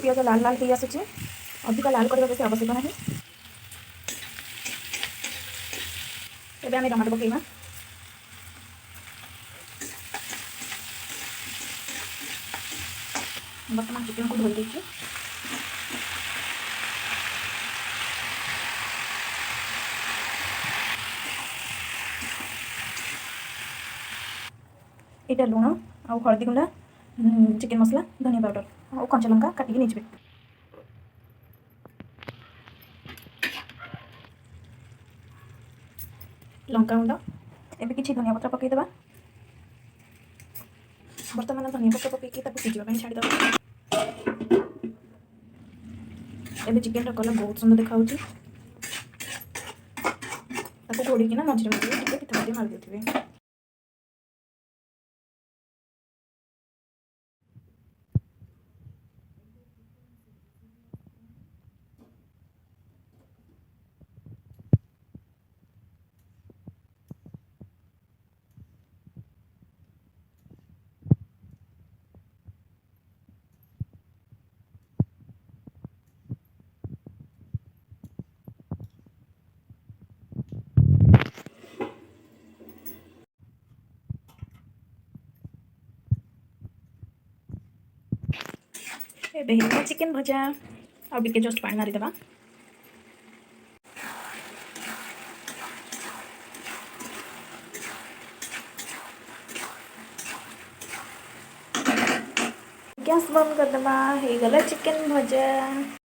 पियाज लाल लाल हो आसुची अधिक लाल करने बेस आवश्यक ना। एबे आम टमाटो पकेमा बर्तमान चिकेन को धोई देछि इटा लुण आउ हल्दी गुंडा चिकेन मसला धनिया पाउडर और कंचा लंका काटिकी नहीं लंका गुंड एबे किछि धनिया पत्र पकईदेवा बर्तमान धनिया पत्र पकईकी सिझापी छाड़ीदेवा एबे चिकेन कलर बहुत सुंदर देखा घोड़ी मझे मझे पिठापी मारी देते एबे चिकेन भजा और टिके जस्ट पानी मारिदेवा गैस बंद करदेवा हो गला चिकेन भजा।